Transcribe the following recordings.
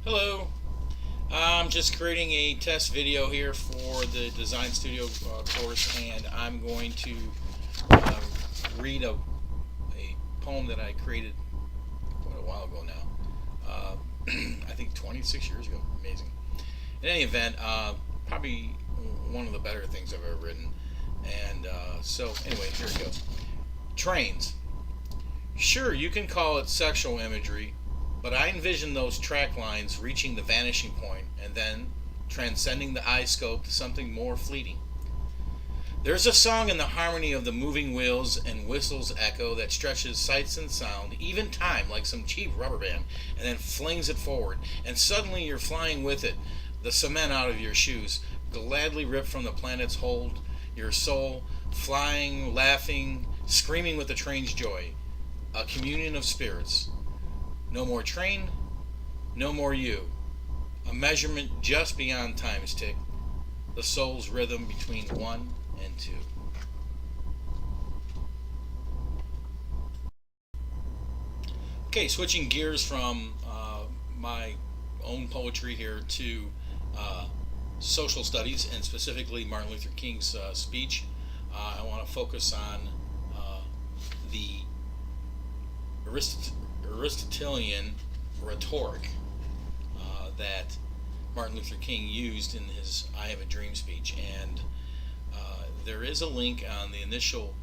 Hello, I'm just creating a test video here for the Design Studio course, and I'm going to uh, read a poem that I created quite a while ago now. I think 26 years ago. Amazing. In any event, probably one of the better things I've ever written. And so, anyway, here it goes. Trains. Sure, you can call it sexual imagery, but I envision those track lines reaching the vanishing point and then transcending the eye scope to something more fleeting. There's a song in the harmony of the moving wheels and whistles echo that stretches sights and sound, even time, like some cheap rubber band, and then flings it forward, and suddenly you're flying with it, the cement out of your shoes, gladly ripped from the planet's hold, your soul, flying, laughing, screaming with the train's joy. A communion of spirits. No more train, no more you. A measurement just beyond time's tick. The soul's rhythm between 1 and 2. Okay, switching gears from my own poetry here to social studies, and specifically Martin Luther King's speech. I want to focus on the Aristotelian rhetoric that Martin Luther King used in his I Have a Dream speech. And there is a link on the initial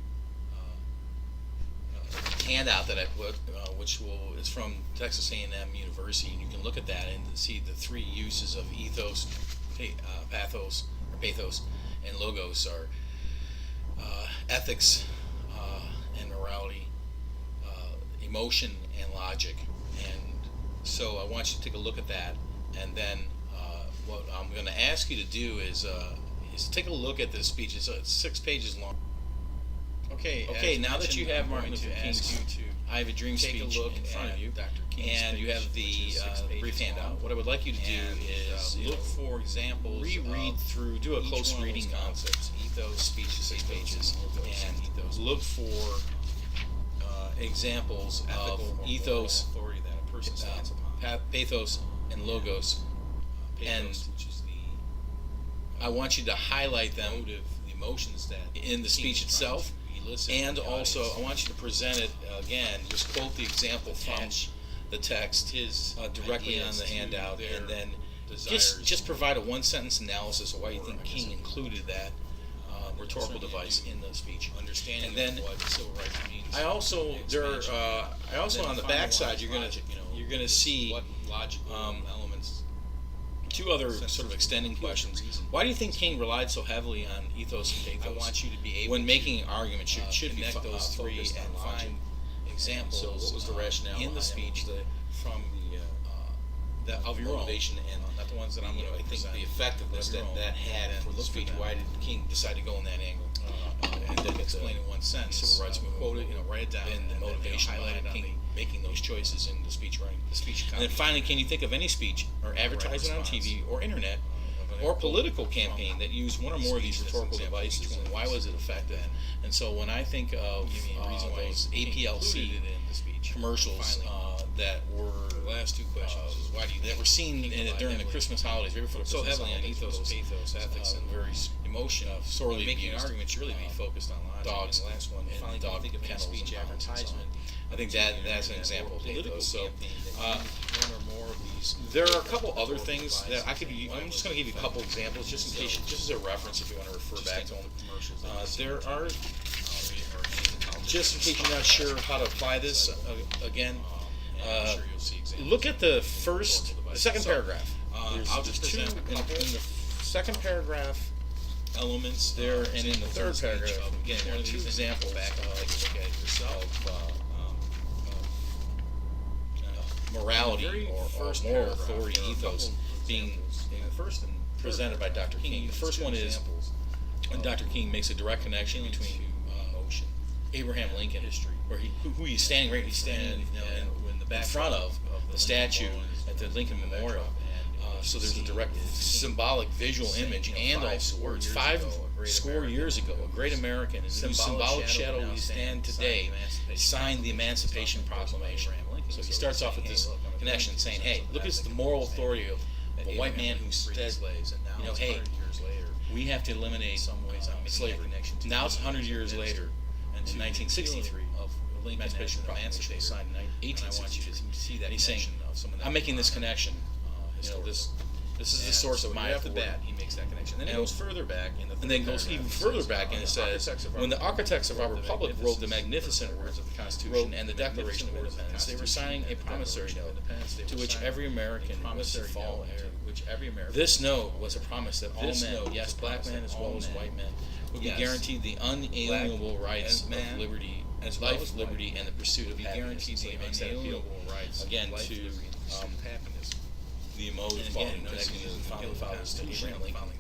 handout that I put, which is from Texas A&M University, and you can look at that and see the three uses of ethos, pathos, and logos are ethics and morality, emotion and logic. And so I want you to take a look at that, and then what I'm going to ask you to do is take a look at this speech. It's 6 pages long. Okay. Now that you have Martin Luther King's "I Have a Dream" speech in front of you, and you have the brief handout, what I would like you to do is look for examples. Reread through, do a close reading concepts. Ethos, speech, 6 pages, and look for examples of ethos, pathos, and logos, and I want you to highlight them in the speech itself, and also I want you to present it again. Just quote the example from the text directly on the handout, and then just provide a one-sentence analysis of why you think King included that rhetorical device in the speech. And then I also on the backside you're gonna see two other sort of extending questions. Why do you think King relied so heavily on ethos and pathos? I want you to be able when making an argument. Should connect those three and find examples. So what was the rationale in the speech from of your motivation and not the ones that I'm going to think the effectiveness that had for the speech? Why did King decide to go in that angle? And then explain in one sentence. Civil rights movement, quote it, write it down, and the motivation highlighted King making those choices in the speech writing. And then finally, can you think of any speech or advertisement on TV or internet or political campaign that used one or more of these rhetorical devices, and why was it effective? And so when I think of those APLC commercials that were last two questions, that were seen during the Christmas holidays, very so heavily on ethos, pathos, ethics, and very emotion of sorely making arguments really be focused on dogs. And the last one, finally, dog kennels speech advertisement. I think that's an example of ethos. So there are a couple other things that I could. I'm just going to give you a couple examples, just in case, just as a reference, if you want to refer back to them. There are, just in case you're not sure how to apply this, again, look at the second paragraph. There's two in the second paragraph elements there, and in the third paragraph, again, there are two examples of morality or moral authority ethos being presented by Dr. King. The first one is when Dr. King makes a direct connection between Abraham Lincoln, where who he's standing in front of the statue at the Lincoln Memorial. So there's a direct symbolic visual image and also words. 50 years ago, a great American in whose symbolic shadow we stand today signed the Emancipation Proclamation. So he starts off with this connection, saying, "Hey, look at the moral authority of a white man who said, you know, hey, we have to eliminate slavery." Now it's 100 years later, in 1963, the Emancipation Proclamation was signed in 1863. And he's saying, "I'm making this connection. You know, this is the source of my right off the authority." bat, he makes that connection. Then And he goes further back in the And then goes even further back and it says, "When the architects of our republic wrote the magnificent words of the Constitution and the Declaration of Independence, they were signing a promissory note to which every American was to fall into. This note was a promise that all men, yes, black men as well as white men, would be guaranteed the unalienable rights of liberty, life, liberty, and the pursuit of happiness." So he makes that appeal again to the emotive connecting the founding fathers to Abraham Lincoln,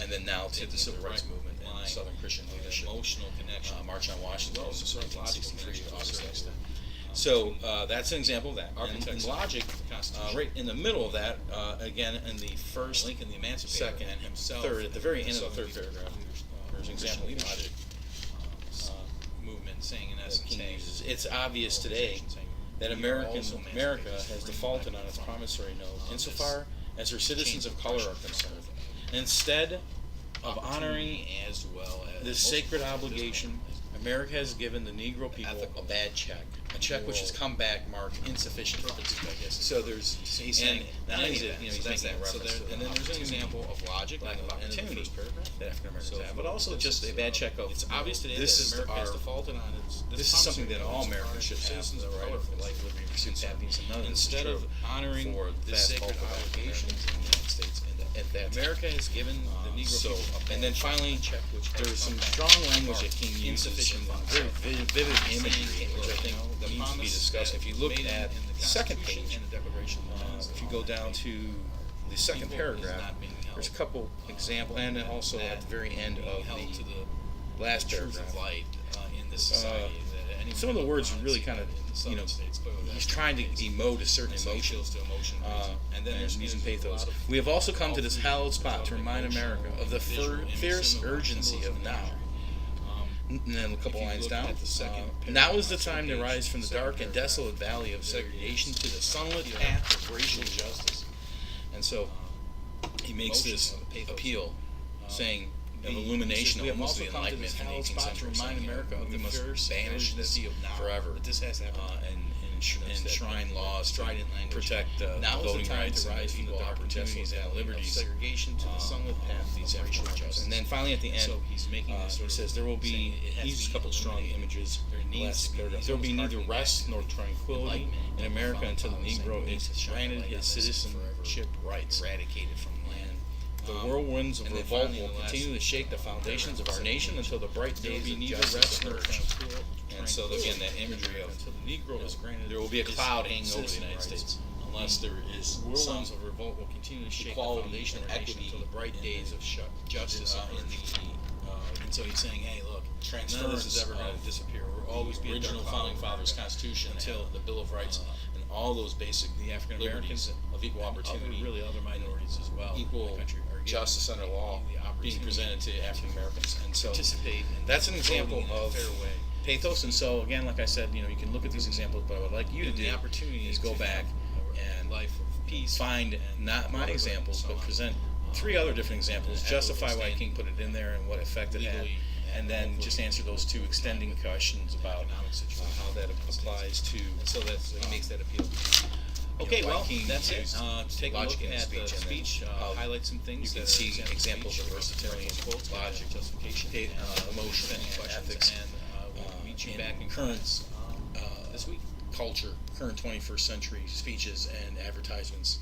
and then now to the civil rights movement and Southern Christian leadership. Emotional connection. March on Washington, 1963, August 6th. So that's an example of that. And logic, right in the middle of that, again in the first, Lincoln, the Emancipator, second, and himself, third, at the very end of the third paragraph, there's an example of logic. Movement saying in essence, King uses. It's obvious today that America has defaulted on its promissory note insofar as her citizens of color are concerned. Instead of honoring as well as this sacred obligation, America has given the Negro people a bad check, a check which has come back marked insufficient funds, I guess. So he's saying, not only is it, he's making that reference, and then there's an example of logic, lack of opportunity that African Americans have, but also just a bad check of, it's obvious today this that America has defaulted on its. This is something that all Americans should have, the right of life, liberty, pursuit of happiness, and none of this Instead is of true honoring for the vast sacred bulk of obligations Americans in the United States at that time. America has given the Negro So, people a and then bad finally, check, which there's has some come back strong language that King uses, insufficient some funds. very vivid imagery, which I think The needs to be promise discussed. If you look made at in the second Constitution page, and the Declaration of Independence, if you go down to the second People is paragraph, not being held, there's a couple examples, and then also at the very end of held to the the last truth paragraph. of light in this society. That anyone Some of the who words finds really kind of, in the Southern states, clearly he's that's trying to the case. emote a certain And so he emotion. appeals to emotion, And then there's using a pathos. lot of We have also come to this all hallowed through spot to remind America of the visual, fierce symbols, urgency of now. And then a couple if you lines look down. at the second Now is the paragraph, time to page, rise from the second dark and paragraph, desolate valley of there segregation is to the sunlit appeal path of racial justice. And so he makes emotion this of the pathos. appeal, saying of the- illumination we have of also the come to Enlightenment this in the hallowed 18th spot to century, remind saying, America of we the must fierce banish this urgency of now. forever, But this has happened. and enshrine laws to strident language. protect Now is the voting time rights to and rise from the equal dark and opportunities desolate and valley of liberties. segregation to the sunlit path These of racial African justice. And then finally at the end, So he's making this he sort of says there will be, saying it has he to uses a be couple strong eliminated. images. There in the needs last to be paragraph. these There will be things neither harkening rest back nor to tranquility enlightenment in America from until the fathers, Negro saying is we need to shine granted light on his this citizenship rights. eradicated from the land. The whirlwinds of and then revolt finally will the last continue to shake the foundations of our nation until the bright There will days be of neither justice rest nor emerge. And so again, that imagery of until the Negro is granted. there will be a his cloud hanging over the citizen United rights. States unless there is some Whirlwinds of revolt will continue to shake the equality foundation and of our nation equity until the bright in days the- of justice in emerge. the And so he's saying, hey, look, none of this transference is ever going of to disappear. We'll always be a original dark founding cloud fathers' Constitution until and the Bill of Rights and all those basic the African Americans liberties of equal opportunity, really other minorities as well, in equal the country are given justice under law the opportunity being presented to African Americans. And so participate in that's an voting example in a of fair way. pathos. And so again, like I said, you can look at these examples, but what I would like you to And do the opportunity is go to back have and life of peace, find and not my brotherhood examples, and so but on. present three other different examples, and justify equitable why standing King put it in there and what effect it had, legally and and then hopefully just answer those two extending questions about economic situation. how that applies to. And so he makes that appeal. Okay, why well, King that's it. used Take a look logic in his at the speech, and then speech, how highlight some things. you can that see are examples of speech, versatility, quotes, logic, justification, emotion, and questions, ethics, and we'll meet you in back in current this week. culture, current 21st century speeches and advertisements.